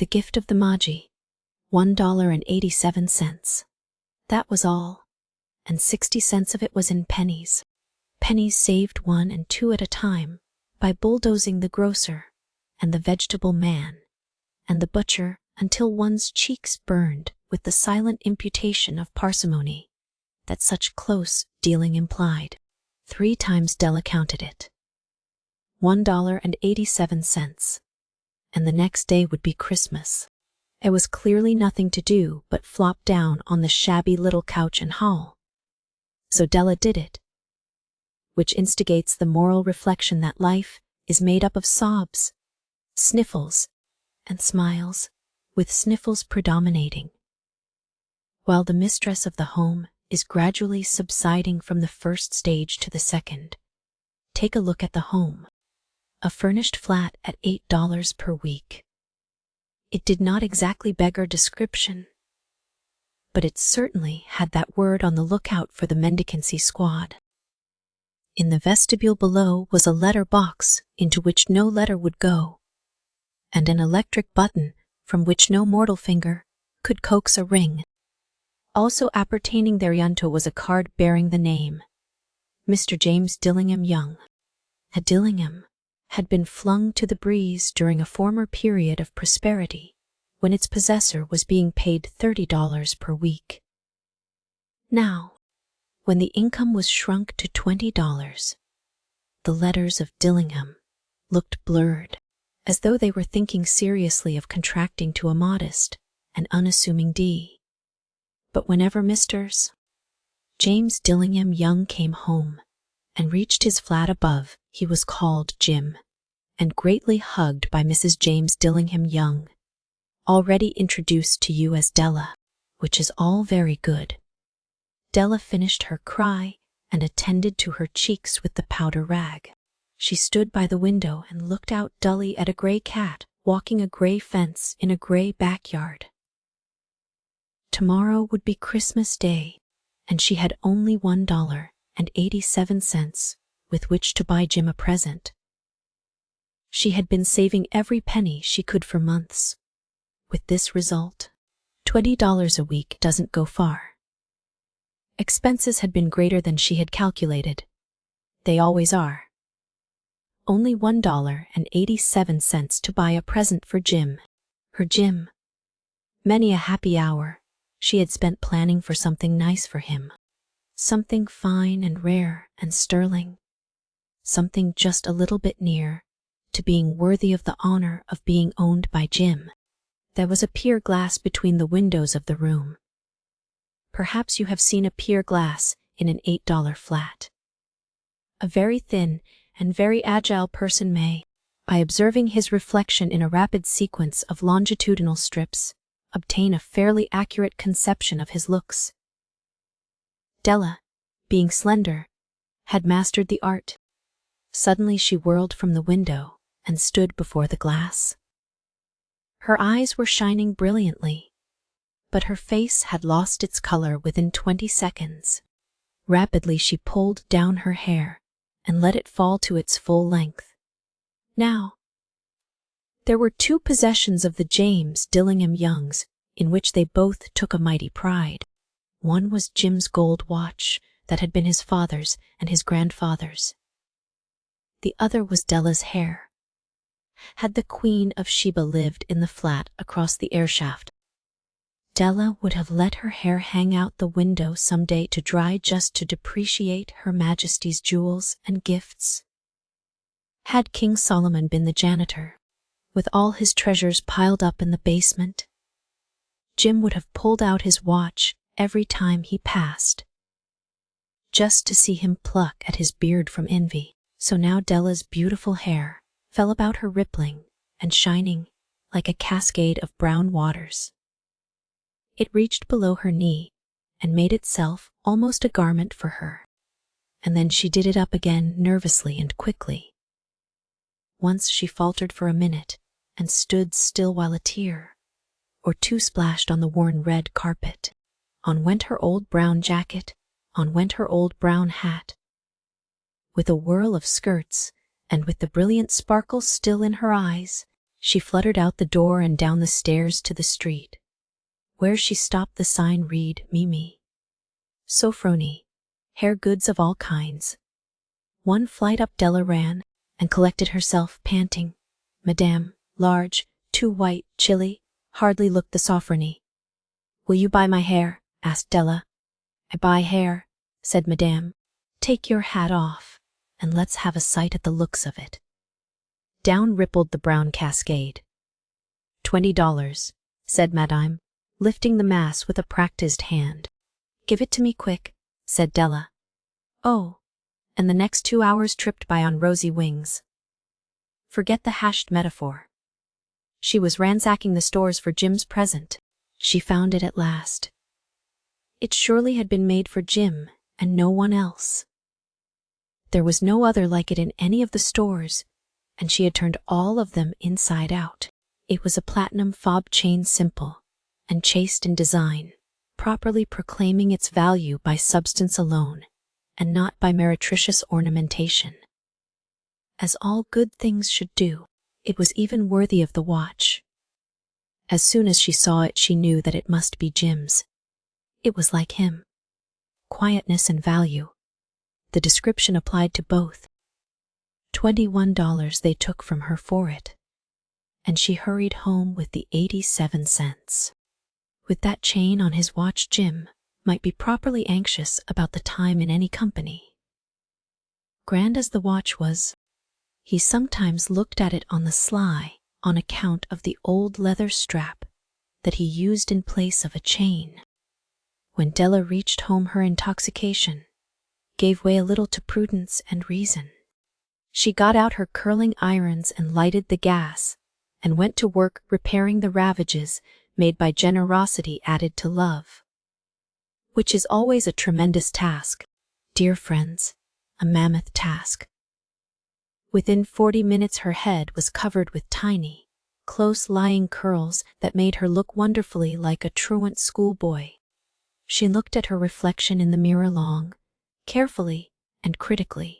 The gift of the Magi, $1.87. That was all, and 60 cents of it was in pennies. Pennies saved 1 and 2 at a time by bulldozing the grocer and the vegetable man and the butcher until one's cheeks burned with the silent imputation of parsimony that such close dealing implied. 3 times Della counted it. $1.87. And the next day would be Christmas. There was clearly nothing to do but flop down on the shabby little couch and howl. So Della did it, which instigates the moral reflection that life is made up of sobs, sniffles, and smiles, with sniffles predominating. While the mistress of the home is gradually subsiding from the first stage to the second, take a look at the home. A furnished flat at $8 per week. It did not exactly beggar description, but it certainly had that word on the lookout for the mendicancy squad. In the vestibule below was a letter box into which no letter would go, and an electric button from which no mortal finger could coax a ring. Also appertaining thereunto was a card bearing the name, Mr. James Dillingham Young. At Dillingham had been flung to the breeze during a former period of prosperity, when its possessor was being paid $30 per week. Now, when the income was shrunk to $20, the letters of Dillingham looked blurred, as though they were thinking seriously of contracting to a modest and unassuming D. But whenever Mr. James Dillingham Young came home and reached his flat above, he was called Jim, and greatly hugged by Mrs. James Dillingham Young, already introduced to you as Della, which is all very good. Della finished her cry and attended to her cheeks with the powder rag. She stood by the window and looked out dully at a gray cat walking a gray fence in a gray backyard. Tomorrow would be Christmas Day, and she had only $1.87 with which to buy Jim a present. She had been saving every penny she could for months. With this result, $20 a week doesn't go far. Expenses had been greater than she had calculated. They always are. Only $1.87 to buy a present for Jim. Her Jim. Many a happy hour she had spent planning for something nice for him. Something fine and rare and sterling. Something just a little bit near to being worthy of the honor of being owned by Jim. There was a pier glass between the windows of the room. Perhaps you have seen a pier glass in an $8 flat. A very thin and very agile person may, by observing his reflection in a rapid sequence of longitudinal strips, obtain a fairly accurate conception of his looks. Della, being slender, had mastered the art. Suddenly she whirled from the window and stood before the glass. Her eyes were shining brilliantly, but her face had lost its color within 20 seconds. Rapidly she pulled down her hair and let it fall to its full length. Now, there were 2 possessions of the James Dillingham Youngs in which they both took a mighty pride. One was Jim's gold watch that had been his father's and his grandfather's. The other was Della's hair. Had the Queen of Sheba lived in the flat across the airshaft, Della would have let her hair hang out the window some day to dry just to depreciate Her Majesty's jewels and gifts. Had King Solomon been the janitor, with all his treasures piled up in the basement, Jim would have pulled out his watch every time he passed, just to see him pluck at his beard from envy. So now Della's beautiful hair fell about her rippling and shining like a cascade of brown waters. It reached below her knee and made itself almost a garment for her, and then she did it up again nervously and quickly. Once she faltered for a minute and stood still while a tear or 2 splashed on the worn red carpet. On went her old brown jacket, on went her old brown hat. With a whirl of skirts, and with the brilliant sparkle still in her eyes, She fluttered out the door and down the stairs to the street. Where she stopped, the sign read, Mimi. Sofroni. Hair goods of all kinds. One flight up Della ran, and collected herself, panting. Madame, large, too white, chilly, hardly looked the Sofroni. Will you buy my hair? Asked Della. I buy hair, said Madame. Take your hat off, and let's have a sight at the looks of it. Down rippled the brown cascade. $20, said Madame, lifting the mass with a practiced hand. Give it to me quick, said Della. Oh, and the next 2 hours tripped by on rosy wings. Forget the hashed metaphor. She was ransacking the stores for Jim's present. She found it at last. It surely had been made for Jim and no one else. There was no other like it in any of the stores, and she had turned all of them inside out. It was a platinum fob chain, simple and chaste in design, properly proclaiming its value by substance alone, and not by meretricious ornamentation. As all good things should do, it was even worthy of the watch. As soon as she saw it, she knew that it must be Jim's. It was like him. Quietness and value. The description applied to both. $21 they took from her for it, and she hurried home with the 87 cents. With that chain on his watch, Jim might be properly anxious about the time in any company. Grand as the watch was, he sometimes looked at it on the sly on account of the old leather strap that he used in place of a chain. When Della reached home, her intoxication gave way a little to prudence and reason. She got out her curling irons and lighted the gas, and went to work repairing the ravages made by generosity added to love. Which is always a tremendous task, dear friends, a mammoth task. Within 40 minutes her head was covered with tiny, close-lying curls that made her look wonderfully like a truant schoolboy. She looked at her reflection in the mirror long, carefully, and critically.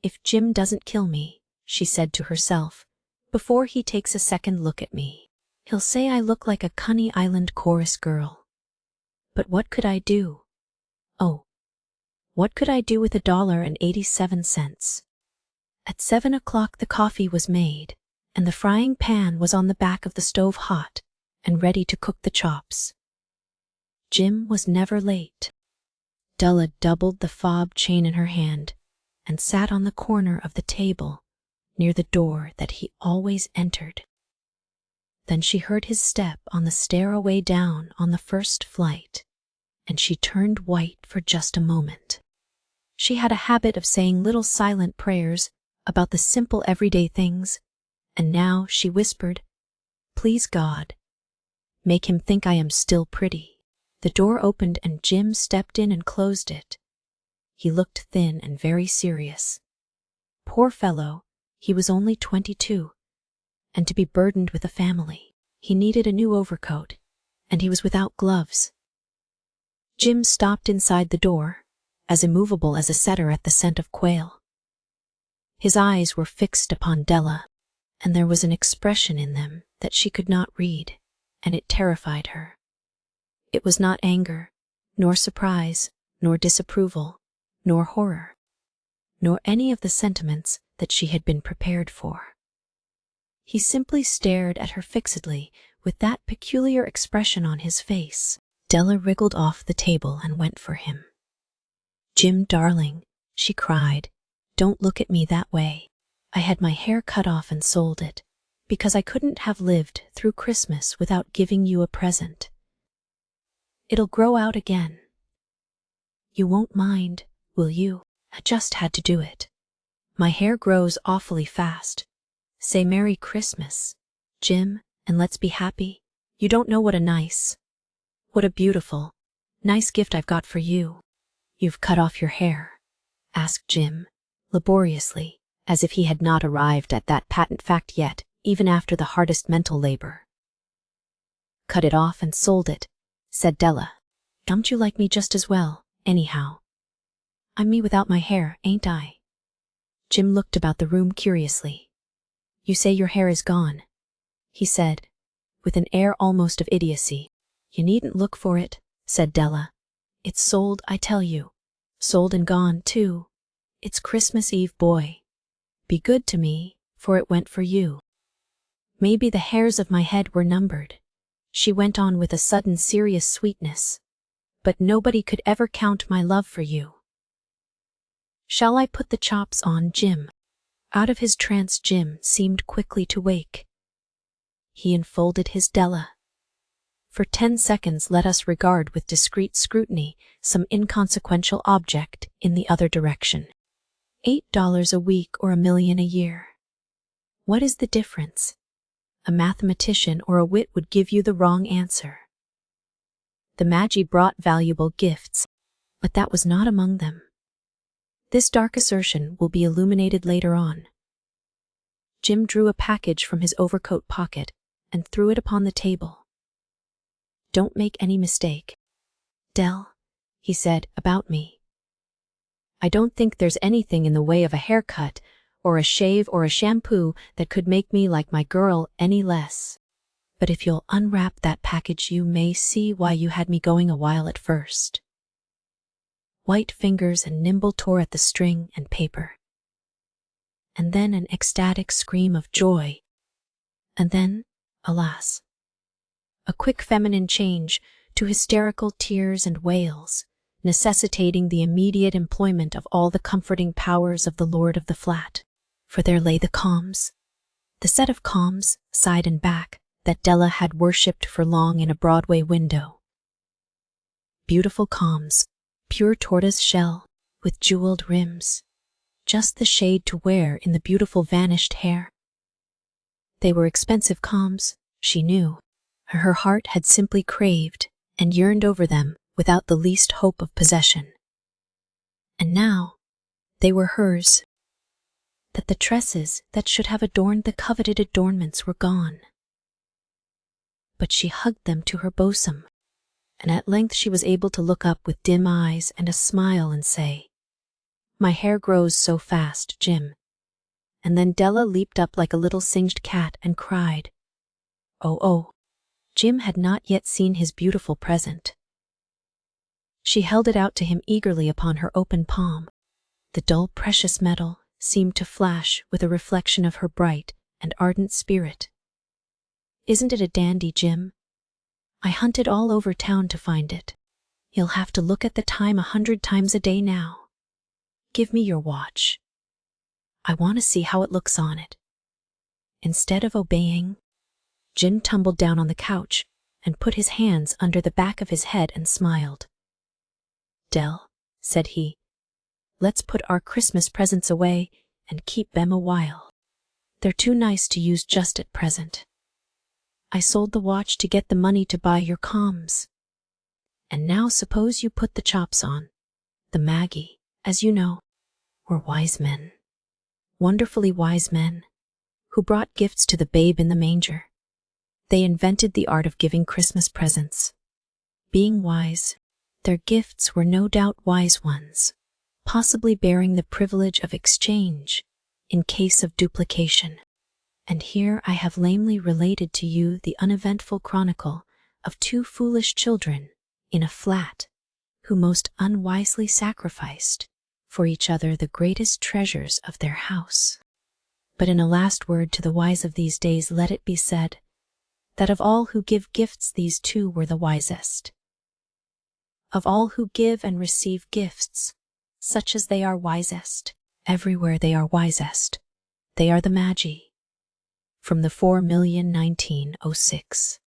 If Jim doesn't kill me, she said to herself, before he takes a second look at me, he'll say I look like a Coney Island chorus girl. But what could I do? Oh, what could I do with $1.87? At 7 o'clock the coffee was made, and the frying pan was on the back of the stove hot and ready to cook the chops. Jim was never late. Della doubled the fob chain in her hand and sat on the corner of the table near the door that he always entered. Then she heard his step on the stairway down on the first flight, and she turned white for just a moment. She had a habit of saying little silent prayers about the simple everyday things, and now she whispered, "Please God, make him think I am still pretty." The door opened and Jim stepped in and closed it. He looked thin and very serious. Poor fellow, he was only 22, and to be burdened with a family. He needed a new overcoat, and he was without gloves. Jim stopped inside the door, as immovable as a setter at the scent of quail. His eyes were fixed upon Della, and there was an expression in them that she could not read, and it terrified her. It was not anger, nor surprise, nor disapproval, nor horror, nor any of the sentiments that she had been prepared for. He simply stared at her fixedly with that peculiar expression on his face. Della wriggled off the table and went for him. "Jim, darling," she cried, "don't look at me that way. I had my hair cut off and sold it, because I couldn't have lived through Christmas without giving you a present. It'll grow out again. You won't mind, will you? I just had to do it. My hair grows awfully fast. Say Merry Christmas, Jim, and let's be happy. You don't know what a beautiful, nice gift I've got for you." "You've cut off your hair?" asked Jim, laboriously, as if he had not arrived at that patent fact yet, even after the hardest mental labor. "Cut it off and sold it," said Della. "Don't you like me just as well, anyhow? I'm me without my hair, ain't I?" Jim looked about the room curiously. You say your hair is gone, he said, with an air almost of idiocy. You needn't look for it, said Della. It's sold, I tell you. Sold and gone, too. It's Christmas Eve, boy. Be good to me, for it went for you. Maybe the hairs of my head were numbered, she went on with a sudden serious sweetness, but nobody could ever count my love for you. Shall I put the chops on, Jim? Out of his trance, Jim seemed quickly to wake. He enfolded his Della. For 10 seconds let us regard with discreet scrutiny some inconsequential object in the other direction. $8 a week or $1 million a year. What is the difference? A mathematician or a wit would give you the wrong answer. The Magi brought valuable gifts, but that was not among them. This dark assertion will be illuminated later on. Jim drew a package from his overcoat pocket and threw it upon the table. Don't make any mistake, Dell, he said, about me. I don't think there's anything in the way of a haircut or a shave or a shampoo that could make me like my girl any less. But if you'll unwrap that package, you may see why you had me going a while at first. White fingers and nimble tore at the string and paper. And then an ecstatic scream of joy. And then, alas, a quick feminine change to hysterical tears and wails, necessitating the immediate employment of all the comforting powers of the lord of the flat. For there lay the calms, the set of calms, side and back, that Della had worshipped for long in a Broadway window. Beautiful calms, pure tortoise shell, with jeweled rims, just the shade to wear in the beautiful vanished hair. They were expensive calms, she knew. Her heart had simply craved and yearned over them without the least hope of possession. And now, they were hers. That the tresses that should have adorned the coveted adornments were gone. But she hugged them to her bosom, and at length she was able to look up with dim eyes and a smile and say, My hair grows so fast, Jim. And then Della leaped up like a little singed cat and cried, Oh, oh. Jim had not yet seen his beautiful present. She held it out to him eagerly upon her open palm. The dull precious metal seemed to flash with a reflection of her bright and ardent spirit. Isn't it a dandy, Jim? I hunted all over town to find it. You'll have to look at the time 100 times a day now. Give me your watch. I want to see how it looks on it. Instead of obeying, Jim tumbled down on the couch and put his hands under the back of his head and smiled. Dell, said he, let's put our Christmas presents away and keep them a while. They're too nice to use just at present. I sold the watch to get the money to buy your calms. And now suppose you put the chops on. The Magi, as you know, were wise men. Wonderfully wise men, who brought gifts to the babe in the manger. They invented the art of giving Christmas presents. Being wise, their gifts were no doubt wise ones, possibly bearing the privilege of exchange in case of duplication. And here I have lamely related to you the uneventful chronicle of 2 foolish children in a flat who most unwisely sacrificed for each other the greatest treasures of their house. But in a last word to the wise of these days, let it be said that of all who give gifts, these 2 were the wisest. Of all who give and receive gifts, such as they are wisest, everywhere they are wisest, they are the Magi. From the 4,000,000 1906.